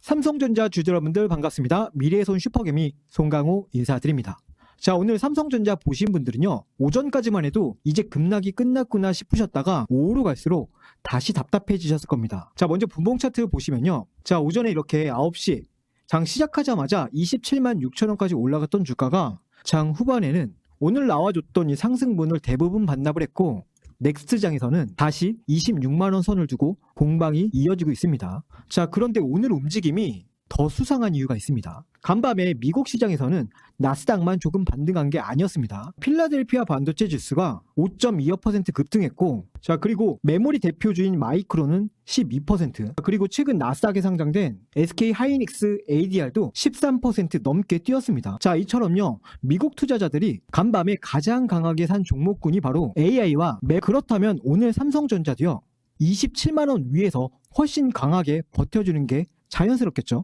삼성전자 주주 여러분들 반갑습니다. 미래의 손 슈퍼개미 송강호 인사드립니다. 자, 오늘 삼성전자 보신 분들은요, 오전까지만 해도 이제 급락이 끝났구나 싶으셨다가 오후로 갈수록 다시 답답해지셨을 겁니다. 자, 먼저 분봉 차트 보시면요, 자, 오전에 이렇게 9시 장 시작하자마자 27만 6천 원까지 올라갔던 주가가 장 후반에는 오늘 나와줬던 이 상승분을 대부분 반납을 했고, 넥스트장에서는 다시 26만 원 선을 두고 공방이 이어지고 있습니다. 자, 그런데 오늘 움직임이 더 수상한 이유가 있습니다. 간밤에 미국 시장에서는 나스닥만 조금 반등한 게 아니었습니다. 필라델피아 반도체 지수가 5.25% 급등했고, 자, 그리고 메모리 대표주인 마이크론은 12%, 그리고 최근 나스닥에 상장된 SK 하이닉스 ADR도 13% 넘게 뛰었습니다. 자, 이처럼요, 미국 투자자들이 간밤에 가장 강하게 산 종목군이 바로 AI와 그렇다면 오늘 삼성전자도요, 27만 원 위에서 훨씬 강하게 버텨주는 게 자연스럽겠죠.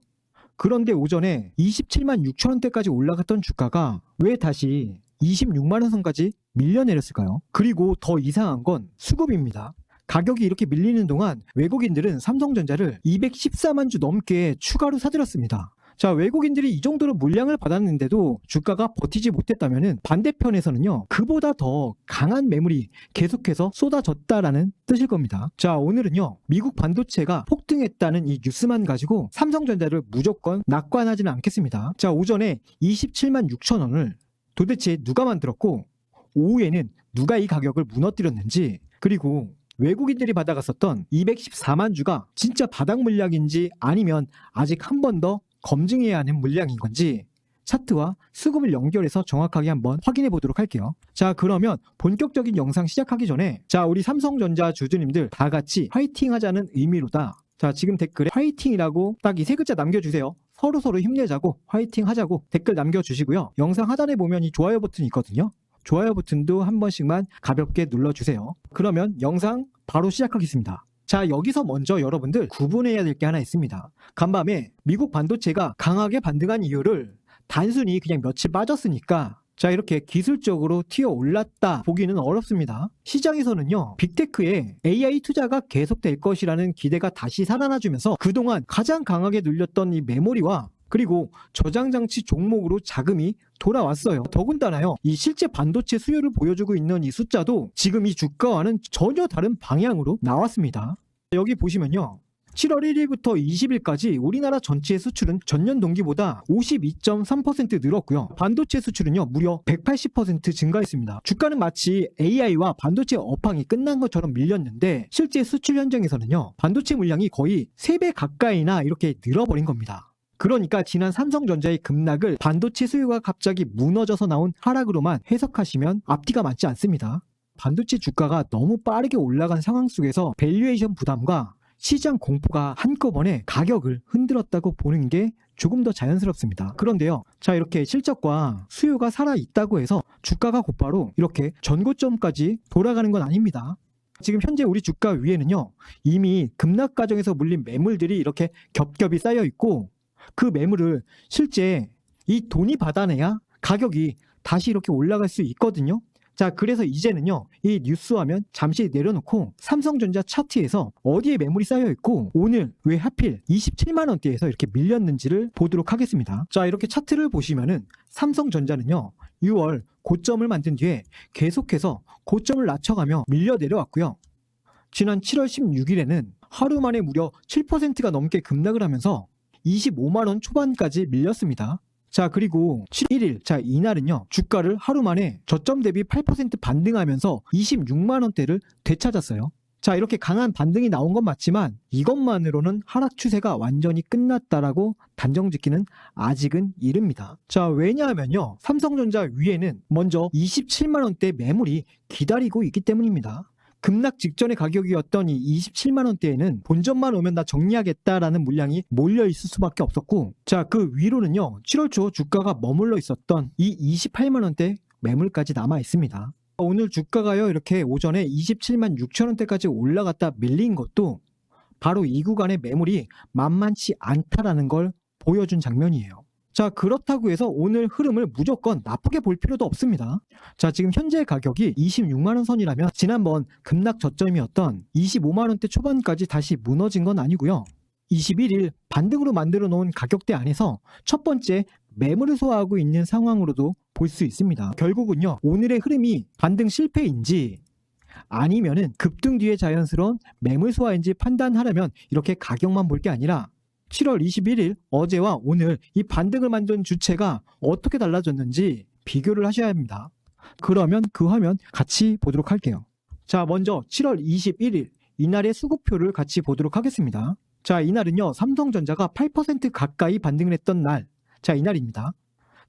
그런데 오전에 27만 6천 원대까지 올라갔던 주가가 왜 다시 26만 원 선까지 밀려내렸을까요? 그리고 더 이상한 건 수급입니다. 가격이 이렇게 밀리는 동안 외국인들은 삼성전자를 214만 주 넘게 추가로 사들였습니다. 자, 외국인들이 이 정도로 물량을 받았는데도 주가가 버티지 못했다면 반대편에서는요, 그보다 더 강한 매물이 계속해서 쏟아졌다라는 뜻일 겁니다. 자, 오늘은요, 미국 반도체가 폭등했다는 이 뉴스만 가지고 삼성전자를 무조건 낙관하지는 않겠습니다. 자, 오전에 27만 6천 원을 도대체 누가 만들었고, 오후에는 누가 이 가격을 무너뜨렸는지, 그리고 외국인들이 받아갔었던 214만 주가 진짜 바닥 물량인지 아니면 아직 한 번 더 검증해야 하는 물량인 건지 차트와 수급을 연결해서 정확하게 한번 확인해 보도록 할게요. 자, 그러면 본격적인 영상 시작하기 전에, 자, 우리 삼성전자 주주님들 다 같이 화이팅 하자는 의미로다. 자, 지금 댓글에 화이팅이라고 딱 이 세 글자 남겨주세요. 서로 힘내자고 화이팅 하자고 댓글 남겨주시고요. 영상 하단에 보면 이 좋아요 버튼이 있거든요. 좋아요 버튼도 한 번씩만 가볍게 눌러주세요. 그러면 영상 바로 시작하겠습니다. 자, 여기서 먼저 여러분들 구분해야 될 게 하나 있습니다. 간밤에 미국 반도체가 강하게 반등한 이유를 단순히 그냥 며칠 빠졌으니까 자, 이렇게 기술적으로 튀어 올랐다 보기는 어렵습니다. 시장에서는요, 빅테크에 AI 투자가 계속될 것이라는 기대가 다시 살아나주면서 그동안 가장 강하게 눌렸던 이 메모리와 그리고 저장장치 종목으로 자금이 돌아왔어요. 더군다나요, 이 실제 반도체 수요를 보여주고 있는 이 숫자도 지금 이 주가와는 전혀 다른 방향으로 나왔습니다. 여기 보시면요, 7월 1일부터 20일까지 우리나라 전체 수출은 전년 동기보다 52.3% 늘었고요. 반도체 수출은요, 무려 180% 증가했습니다. 주가는 마치 AI와 반도체 업황이 끝난 것처럼 밀렸는데 실제 수출 현장에서는요, 반도체 물량이 거의 3배 가까이나 이렇게 늘어버린 겁니다. 그러니까 지난 삼성전자의 급락을 반도체 수요가 갑자기 무너져서 나온 하락으로만 해석하시면 앞뒤가 맞지 않습니다. 반도체 주가가 너무 빠르게 올라간 상황 속에서 밸류에이션 부담과 시장 공포가 한꺼번에 가격을 흔들었다고 보는 게 조금 더 자연스럽습니다. 그런데요, 자, 이렇게 실적과 수요가 살아있다고 해서 주가가 곧바로 이렇게 전고점까지 돌아가는 건 아닙니다. 지금 현재 우리 주가 위에는요, 이미 급락 과정에서 물린 매물들이 이렇게 겹겹이 쌓여 있고, 그 매물을 실제 이 돈이 받아내야 가격이 다시 이렇게 올라갈 수 있거든요. 자, 그래서 이제는요, 이 뉴스 화면 잠시 내려놓고 삼성전자 차트에서 어디에 매물이 쌓여 있고 오늘 왜 하필 27만 원대에서 이렇게 밀렸는지를 보도록 하겠습니다. 자, 이렇게 차트를 보시면은 삼성전자는요, 6월 고점을 만든 뒤에 계속해서 고점을 낮춰가며 밀려 내려왔고요. 지난 7월 16일에는 하루 만에 무려 7%가 넘게 급락을 하면서 25만 원 초반까지 밀렸습니다. 자, 그리고 7일, 자, 이날은요, 주가를 하루 만에 저점 대비 8% 반등하면서 26만 원대를 되찾았어요. 자, 이렇게 강한 반등이 나온 건 맞지만 이것만으로는 하락 추세가 완전히 끝났다라고 단정 짓기는 아직은 이릅니다. 자, 왜냐하면요, 삼성전자 위에는 먼저 27만 원대 매물이 기다리고 있기 때문입니다. 급락 직전의 가격이었던 이 27만 원대에는 본전만 오면 나 정리하겠다라는 물량이 몰려있을 수밖에 없었고, 자, 그 위로는요, 7월 초 주가가 머물러 있었던 이 28만 원대 매물까지 남아 있습니다. 오늘 주가가요, 이렇게 오전에 27만 6천 원대까지 올라갔다 밀린 것도 바로 이 구간의 매물이 만만치 않다라는 걸 보여준 장면이에요. 자, 그렇다고 해서 오늘 흐름을 무조건 나쁘게 볼 필요도 없습니다. 자, 지금 현재 가격이 26만 원 선이라면 지난번 급락 저점이었던 25만 원대 초반까지 다시 무너진 건 아니고요. 21일 반등으로 만들어 놓은 가격대 안에서 첫 번째 매물을 소화하고 있는 상황으로도 볼 수 있습니다. 결국은요, 오늘의 흐름이 반등 실패인지 아니면은 급등 뒤에 자연스러운 매물 소화인지 판단하려면 이렇게 가격만 볼 게 아니라 7월 21일 어제와 오늘 이 반등을 만든 주체가 어떻게 달라졌는지 비교를 하셔야 합니다. 그러면 그 화면 같이 보도록 할게요. 자, 먼저 7월 21일 이날의 수급표를 같이 보도록 하겠습니다. 자, 이날은요, 삼성전자가 8% 가까이 반등을 했던 날. 자, 이날입니다.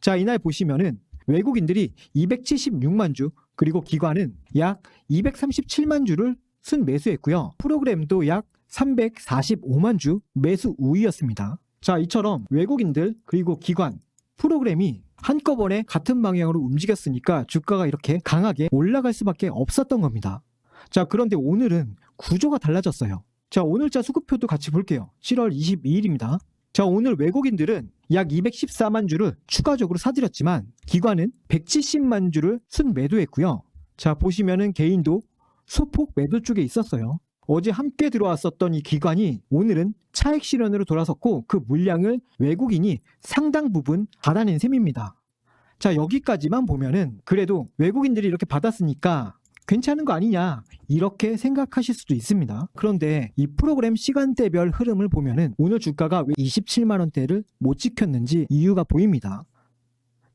자, 이날 보시면은 외국인들이 276만 주, 그리고 기관은 약 237만 주를 순매수했고요. 프로그램도 약 345만 주 매수 우위였습니다. 자, 이처럼 외국인들 그리고 기관, 프로그램이 한꺼번에 같은 방향으로 움직였으니까 주가가 이렇게 강하게 올라갈 수밖에 없었던 겁니다. 자, 그런데 오늘은 구조가 달라졌어요. 자, 오늘자 수급표도 같이 볼게요. 7월 22일입니다. 자, 오늘 외국인들은 약 214만 주를 추가적으로 사들였지만 기관은 170만 주를 순매도했고요. 자, 보시면은 개인도 소폭 매도 쪽에 있었어요. 어제 함께 들어왔었던 이 기관이 오늘은 차익 실현으로 돌아섰고 그 물량을 외국인이 상당 부분 받아낸 셈입니다. 자, 여기까지만 보면은 그래도 외국인들이 이렇게 받았으니까 괜찮은 거 아니냐 이렇게 생각하실 수도 있습니다. 그런데 이 프로그램 시간대별 흐름을 보면은 오늘 주가가 왜 27만 원대를 못 지켰는지 이유가 보입니다.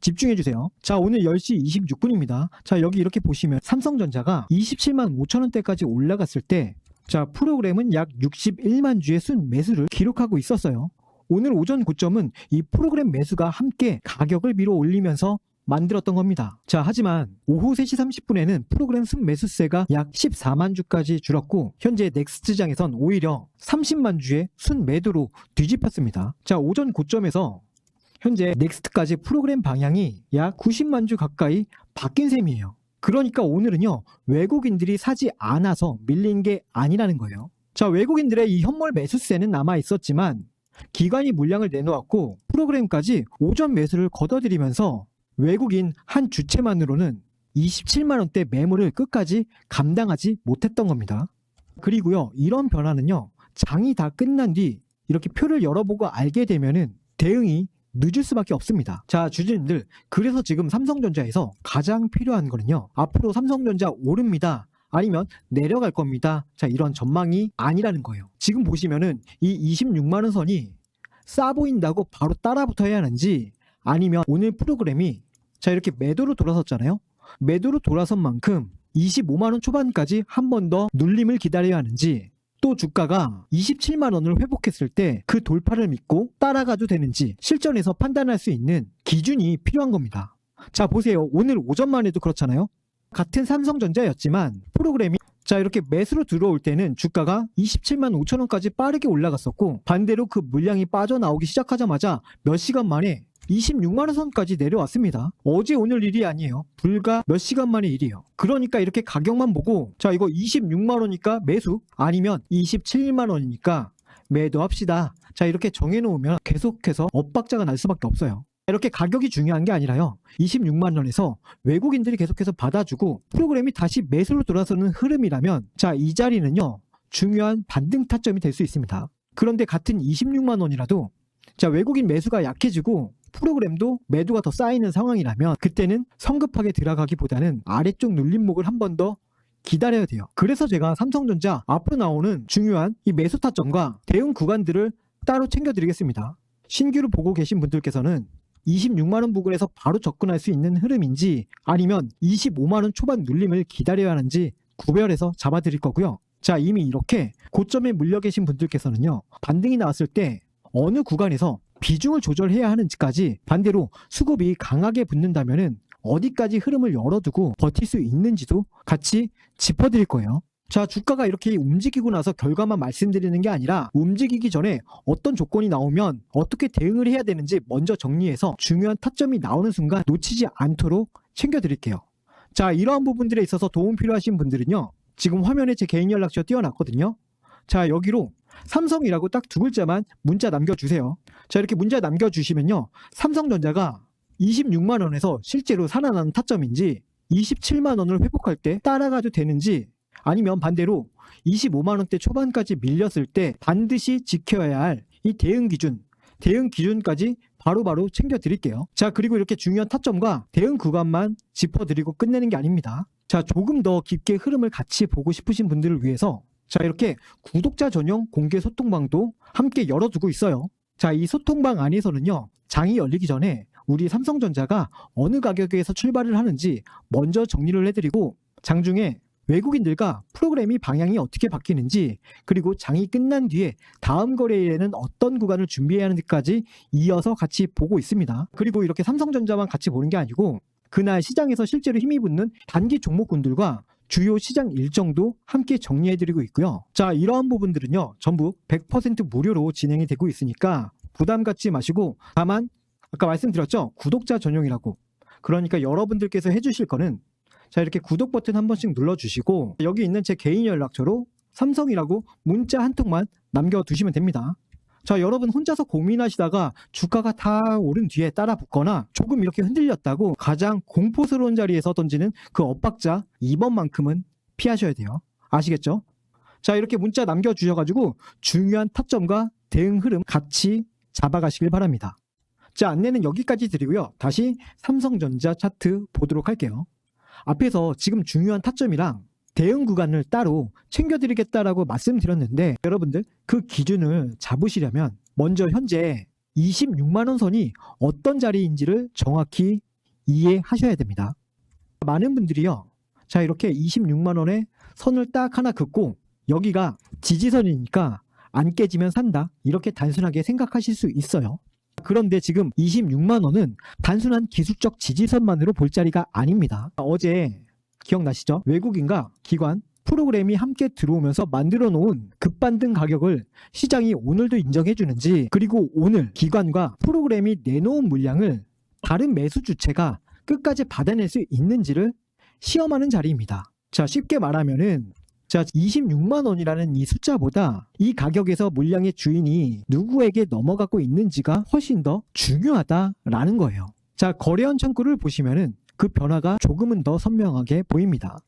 집중해 주세요. 자, 오늘 10시 26분입니다. 자, 여기 이렇게 보시면 삼성전자가 27만 5천 원대까지 올라갔을 때 자, 프로그램은 약 61만 주의 순 매수를 기록하고 있었어요. 오늘 오전 고점은 이 프로그램 매수가 함께 가격을 밀어 올리면서 만들었던 겁니다. 자, 하지만 오후 3시 30분에는 프로그램 순매수세가 약 14만 주까지 줄었고 현재 넥스트장에선 오히려 30만 주의 순매도로 뒤집혔습니다. 자, 오전 고점에서 현재 넥스트까지 프로그램 방향이 약 90만 주 가까이 바뀐 셈이에요. 그러니까 오늘은요, 외국인들이 사지 않아서 밀린 게 아니라는 거예요. 자, 외국인들의 이 현물 매수세는 남아 있었지만 기관이 물량을 내놓았고 프로그램까지 오전 매수를 걷어들이면서 외국인 한 주체만으로는 27만 원대 매물을 끝까지 감당하지 못했던 겁니다. 그리고요, 이런 변화는요, 장이 다 끝난 뒤 이렇게 표를 열어보고 알게 되면은 대응이 늦을 수밖에 없습니다. 자, 주주님들, 그래서 지금 삼성전자에서 가장 필요한 거는요, 앞으로 삼성전자 오릅니다, 아니면 내려갈 겁니다, 자, 이런 전망이 아니라는 거예요. 지금 보시면은 이 26만 원 선이 싸 보인다고 바로 따라붙어야 하는지, 아니면 오늘 프로그램이 자, 이렇게 매도로 돌아섰잖아요. 매도로 돌아선 만큼 25만 원 초반까지 한 번 더 눌림을 기다려야 하는지, 또 주가가 27만 원을 회복했을 때 그 돌파를 믿고 따라가도 되는지 실전에서 판단할 수 있는 기준이 필요한 겁니다. 자, 보세요. 오늘 오전만 해도 그렇잖아요. 같은 삼성전자였지만 프로그램이 자, 이렇게 매수로 들어올 때는 주가가 27만 5천 원까지 빠르게 올라갔었고 반대로 그 물량이 빠져나오기 시작하자마자 몇 시간 만에 26만 원 선까지 내려왔습니다. 어제 오늘 일이 아니에요. 불과 몇 시간 만의 일이에요. 그러니까 이렇게 가격만 보고 자, 이거 26만 원이니까 매수, 아니면 27만 원이니까 매도합시다, 자, 이렇게 정해놓으면 계속해서 엇박자가 날 수밖에 없어요. 이렇게 가격이 중요한 게 아니라요, 26만 원에서 외국인들이 계속해서 받아주고 프로그램이 다시 매수로 돌아서는 흐름이라면 자, 이 자리는요, 중요한 반등 타점이 될 수 있습니다. 그런데 같은 26만 원이라도 자, 외국인 매수가 약해지고 프로그램도 매도가 더 쌓이는 상황이라면 그때는 성급하게 들어가기보다는 아래쪽 눌림목을 한 번 더 기다려야 돼요. 그래서 제가 삼성전자 앞으로 나오는 중요한 이 매수 타점과 대응 구간들을 따로 챙겨드리겠습니다. 신규로 보고 계신 분들께서는 26만 원 부근에서 바로 접근할 수 있는 흐름인지 아니면 25만 원 초반 눌림을 기다려야 하는지 구별해서 잡아드릴 거고요. 자, 이미 이렇게 고점에 물려 계신 분들께서는요, 반등이 나왔을 때 어느 구간에서 비중을 조절해야 하는지까지, 반대로 수급이 강하게 붙는다면은 어디까지 흐름을 열어두고 버틸 수 있는지도 같이 짚어드릴 거예요. 자, 주가가 이렇게 움직이고 나서 결과만 말씀드리는 게 아니라 움직이기 전에 어떤 조건이 나오면 어떻게 대응을 해야 되는지 먼저 정리해서 중요한 타점이 나오는 순간 놓치지 않도록 챙겨드릴게요. 자, 이러한 부분들에 있어서 도움 필요하신 분들은요, 지금 화면에 제 개인 연락처 띄워놨거든요. 자, 여기로 삼성이라고 딱 두 글자만 문자 남겨주세요. 자, 이렇게 문자 남겨주시면요, 삼성전자가 26만 원에서 실제로 살아나는 타점인지 27만 원을 회복할 때 따라가도 되는지, 아니면 반대로 25만 원대 초반까지 밀렸을 때 반드시 지켜야 할 이 대응 기준까지 바로바로 챙겨드릴게요. 자, 그리고 이렇게 중요한 타점과 대응 구간만 짚어드리고 끝내는 게 아닙니다. 자, 조금 더 깊게 흐름을 같이 보고 싶으신 분들을 위해서 자, 이렇게 구독자 전용 공개 소통방도 함께 열어두고 있어요. 자, 이 소통방 안에서는요, 장이 열리기 전에 우리 삼성전자가 어느 가격에서 출발을 하는지 먼저 정리를 해드리고, 장중에 외국인들과 프로그램이 방향이 어떻게 바뀌는지, 그리고 장이 끝난 뒤에 다음 거래일에는 어떤 구간을 준비해야 하는지까지 이어서 같이 보고 있습니다. 그리고 이렇게 삼성전자만 같이 보는 게 아니고 그날 시장에서 실제로 힘이 붙는 단기 종목군들과 주요 시장 일정도 함께 정리해드리고 있고요. 자, 이러한 부분들은요, 전부 100% 무료로 진행이 되고 있으니까 부담 갖지 마시고, 다만 아까 말씀드렸죠, 구독자 전용이라고. 그러니까 여러분들께서 해주실 거는 자, 이렇게 구독 버튼 한 번씩 눌러주시고 여기 있는 제 개인 연락처로 삼성이라고 문자 한 통만 남겨두시면 됩니다. 자, 여러분 혼자서 고민하시다가 주가가 다 오른 뒤에 따라 붙거나 조금 이렇게 흔들렸다고 가장 공포스러운 자리에서 던지는 그 엇박자, 이번만큼은 피하셔야 돼요. 아시겠죠? 자, 이렇게 문자 남겨주셔가지고 중요한 타점과 대응 흐름 같이 잡아가시길 바랍니다. 자, 안내는 여기까지 드리고요. 다시 삼성전자 차트 보도록 할게요. 앞에서 지금 중요한 타점이랑 대응 구간을 따로 챙겨드리겠다라고 말씀드렸는데, 여러분들 그 기준을 잡으시려면 먼저 현재 26만 원 선이 어떤 자리인지를 정확히 이해하셔야 됩니다. 많은 분들이요, 자, 이렇게 26만 원에 선을 딱 하나 긋고 여기가 지지선이니까 안 깨지면 산다, 이렇게 단순하게 생각하실 수 있어요. 그런데 지금 26만 원은 단순한 기술적 지지선만으로 볼 자리가 아닙니다. 어제 기억나시죠? 외국인과 기관, 프로그램이 함께 들어오면서 만들어 놓은 급반등 가격을 시장이 오늘도 인정해 주는지, 그리고 오늘 기관과 프로그램이 내놓은 물량을 다른 매수 주체가 끝까지 받아낼 수 있는지를 시험하는 자리입니다. 자, 쉽게 말하면은 자, 26만 원이라는 이 숫자보다 이 가격에서 물량의 주인이 누구에게 넘어가고 있는지가 훨씬 더 중요하다라는 거예요. 자, 거래원 창구를 보시면은 그 변화가 조금은 더 선명하게 보입니다.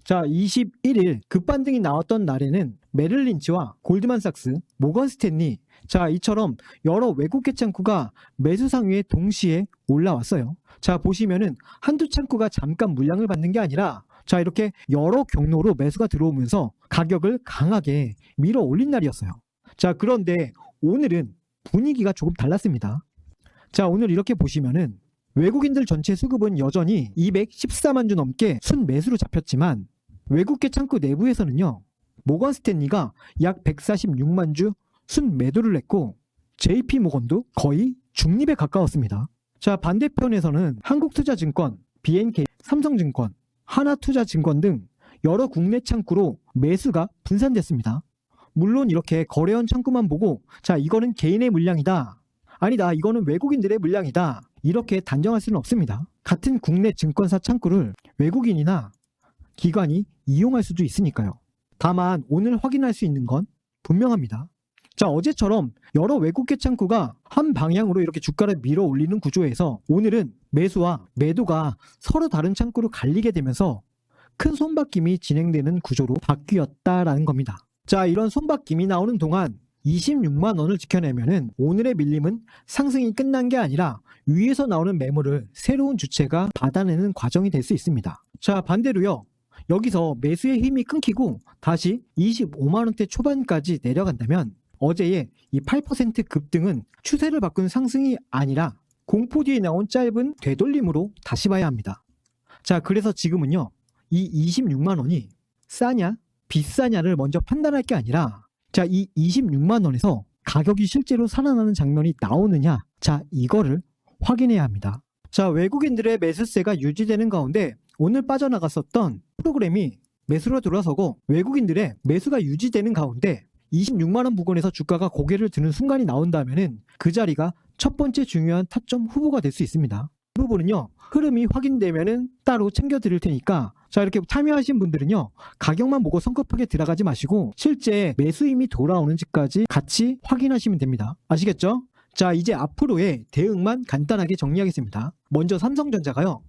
자, 21일 급반등이 나왔던 날에는 메릴 린치와 골드만삭스, 모건 스탠리, 자, 이처럼 여러 외국계 창구가 매수 상위에 동시에 올라왔어요. 자, 보시면은 한두 창구가 잠깐 물량을 받는 게 아니라 자, 이렇게 여러 경로로 매수가 들어오면서 가격을 강하게 밀어 올린 날이었어요. 자, 그런데 오늘은 분위기가 조금 달랐습니다. 자, 오늘 이렇게 보시면은 외국인들 전체 수급은 여전히 214만 주 넘게 순매수로 잡혔지만 외국계 창구 내부에서는요, 모건 스탠리가 약 146만 주 순매도를 했고 JP모건도 거의 중립에 가까웠습니다. 자, 반대편에서는 한국투자증권, BNK, 삼성증권, 하나투자증권 등 여러 국내 창구로 매수가 분산됐습니다. 물론 이렇게 거래원 창구만 보고 자, 이거는 개인의 물량이다, 아니다, 이거는 외국인들의 물량이다, 이렇게 단정할 수는 없습니다. 같은 국내 증권사 창구를 외국인이나 기관이 이용할 수도 있으니까요. 다만 오늘 확인할 수 있는 건 분명합니다. 자, 어제처럼 여러 외국계 창구가 한 방향으로 이렇게 주가를 밀어 올리는 구조에서 오늘은 매수와 매도가 서로 다른 창구로 갈리게 되면서 큰 손바뀜이 진행되는 구조로 바뀌었다라는 겁니다. 자, 이런 손바뀜이 나오는 동안 26만 원을 지켜내면은 오늘의 밀림은 상승이 끝난 게 아니라 위에서 나오는 매물을 새로운 주체가 받아내는 과정이 될 수 있습니다. 자, 반대로요, 여기서 매수의 힘이 끊기고 다시 25만 원대 초반까지 내려간다면 어제의 이 8% 급등은 추세를 바꾼 상승이 아니라 공포 뒤에 나온 짧은 되돌림으로 다시 봐야 합니다. 자, 그래서 지금은요, 이 26만 원이 싸냐 비싸냐를 먼저 판단할 게 아니라 자, 이 26만 원에서 가격이 실제로 살아나는 장면이 나오느냐, 자, 이거를 확인해야 합니다. 자, 외국인들의 매수세가 유지되는 가운데 오늘 빠져나갔었던 프로그램이 매수로 돌아서고 외국인들의 매수가 유지되는 가운데 26만 원 부근에서 주가가 고개를 드는 순간이 나온다면은 그 자리가 첫 번째 중요한 타점 후보가 될 수 있습니다. 이 부분은요, 흐름이 확인되면은 따로 챙겨 드릴 테니까 자, 이렇게 참여하신 분들은요, 가격만 보고 성급하게 들어가지 마시고 실제 매수 힘이 돌아오는지까지 같이 확인하시면 됩니다. 아시겠죠? 자, 이제 앞으로의 대응만 간단하게 정리하겠습니다. 먼저 삼성전자가요,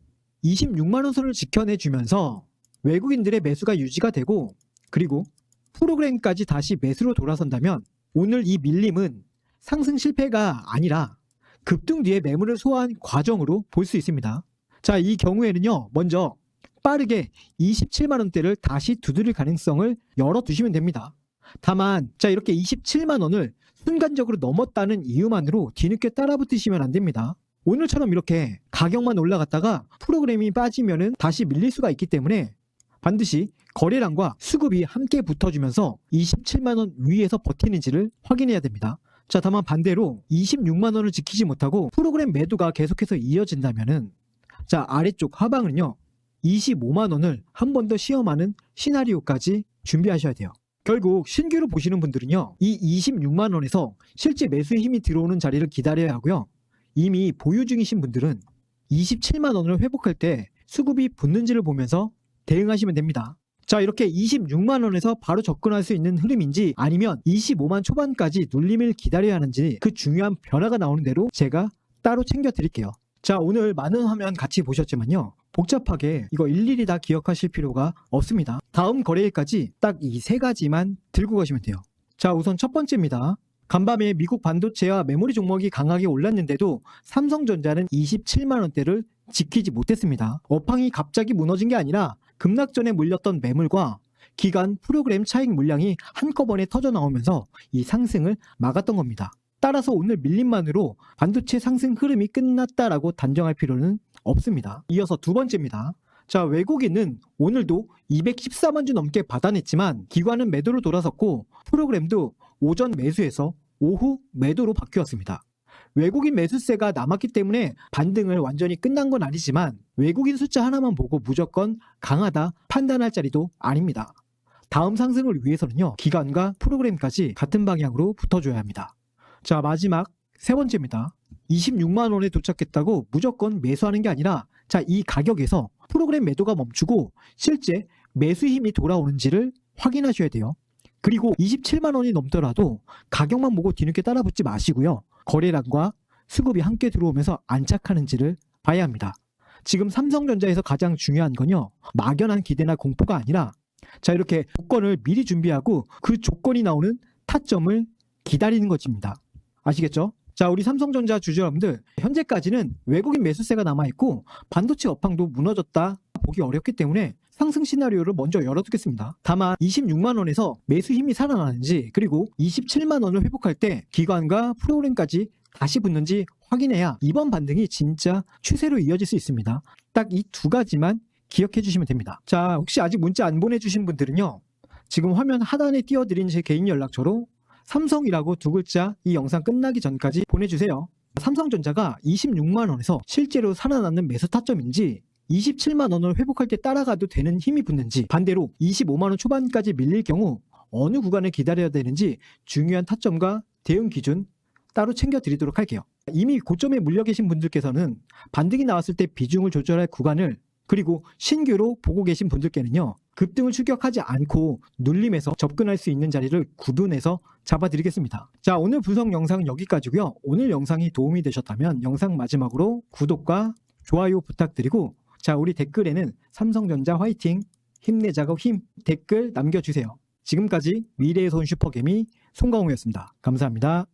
26만 원 선을 지켜내주면서 외국인들의 매수가 유지가 되고 그리고 프로그램까지 다시 매수로 돌아선다면 오늘 이 밀림은 상승 실패가 아니라 급등 뒤에 매물을 소화한 과정으로 볼 수 있습니다. 자, 이 경우에는요, 먼저 빠르게 27만 원대를 다시 두드릴 가능성을 열어두시면 됩니다. 다만 자, 이렇게 27만 원을 순간적으로 넘었다는 이유만으로 뒤늦게 따라붙으시면 안 됩니다. 오늘처럼 이렇게 가격만 올라갔다가 프로그램이 빠지면은 다시 밀릴 수가 있기 때문에 반드시 거래량과 수급이 함께 붙어주면서 27만 원 위에서 버티는지를 확인해야 됩니다. 자, 다만 반대로 26만 원을 지키지 못하고 프로그램 매도가 계속해서 이어진다면은 자, 아래쪽 하방은요 25만 원을 한 번 더 시험하는 시나리오까지 준비하셔야 돼요. 결국 신규로 보시는 분들은요 이 26만 원에서 실제 매수의 힘이 들어오는 자리를 기다려야 하고요. 이미 보유 중이신 분들은 27만 원을 회복할 때 수급이 붙는지를 보면서 대응하시면 됩니다. 자, 이렇게 26만 원에서 바로 접근할 수 있는 흐름인지 아니면 25만 초반까지 눌림을 기다려야 하는지 그 중요한 변화가 나오는 대로 제가 따로 챙겨 드릴게요. 자, 오늘 많은 화면 같이 보셨지만요, 복잡하게 이거 일일이 다 기억하실 필요가 없습니다. 다음 거래일까지 딱 이 세 가지만 들고 가시면 돼요. 자, 우선 첫 번째입니다. 간밤에 미국 반도체와 메모리 종목이 강하게 올랐는데도 삼성전자는 27만 원대를 지키지 못했습니다. 업황이 갑자기 무너진 게 아니라 급락 전에 몰렸던 매물과 기간 프로그램 차익 물량이 한꺼번에 터져 나오면서 이 상승을 막았던 겁니다. 따라서 오늘 밀림만으로 반도체 상승 흐름이 끝났다라고 단정할 필요는 없습니다. 이어서 두 번째입니다. 자, 외국인은 오늘도 214만 주 넘게 받아냈지만 기관은 매도로 돌아섰고 프로그램도 오전 매수에서 오후 매도로 바뀌었습니다. 외국인 매수세가 남았기 때문에 반등을 완전히 끝난 건 아니지만 외국인 숫자 하나만 보고 무조건 강하다 판단할 자리도 아닙니다. 다음 상승을 위해서는요, 기관과 프로그램까지 같은 방향으로 붙어줘야 합니다. 자, 마지막 세 번째입니다. 26만 원에 도착했다고 무조건 매수하는 게 아니라 자, 이 가격에서 프로그램 매도가 멈추고 실제 매수 힘이 돌아오는지를 확인하셔야 돼요. 그리고 27만 원이 넘더라도 가격만 보고 뒤늦게 따라붙지 마시고요. 거래량과 수급이 함께 들어오면서 안착하는지를 봐야 합니다. 지금 삼성전자에서 가장 중요한 건요, 막연한 기대나 공포가 아니라 자, 이렇게 조건을 미리 준비하고 그 조건이 나오는 타점을 기다리는 것입니다. 아시겠죠? 자, 우리 삼성전자 주주 여러분들, 현재까지는 외국인 매수세가 남아있고 반도체 업황도 무너졌다 보기 어렵기 때문에 상승 시나리오를 먼저 열어두겠습니다. 다만 26만 원에서 매수 힘이 살아나는지 그리고 27만 원을 회복할 때 기관과 프로그램까지 다시 붙는지 확인해야 이번 반등이 진짜 추세로 이어질 수 있습니다. 딱 이 두 가지만 기억해 주시면 됩니다. 자, 혹시 아직 문자 안 보내주신 분들은요, 지금 화면 하단에 띄워드린 제 개인 연락처로 삼성이라고 두 글자 이 영상 끝나기 전까지 보내주세요. 삼성전자가 26만 원에서 실제로 살아나는 매수 타점인지 27만 원을 회복할 때 따라가도 되는 힘이 붙는지, 반대로 25만 원 초반까지 밀릴 경우 어느 구간을 기다려야 되는지 중요한 타점과 대응 기준 따로 챙겨 드리도록 할게요. 이미 고점에 물려 계신 분들께서는 반등이 나왔을 때 비중을 조절할 구간을, 그리고 신규로 보고 계신 분들께는요, 급등을 추격하지 않고 눌림에서 접근할 수 있는 자리를 구분해서 잡아드리겠습니다. 자, 오늘 분석 영상은 여기까지고요. 오늘 영상이 도움이 되셨다면 영상 마지막으로 구독과 좋아요 부탁드리고, 자, 우리 댓글에는 삼성전자 화이팅, 힘내자고 힘 댓글 남겨주세요. 지금까지 미래의 손 슈퍼개미 송강호였습니다. 감사합니다.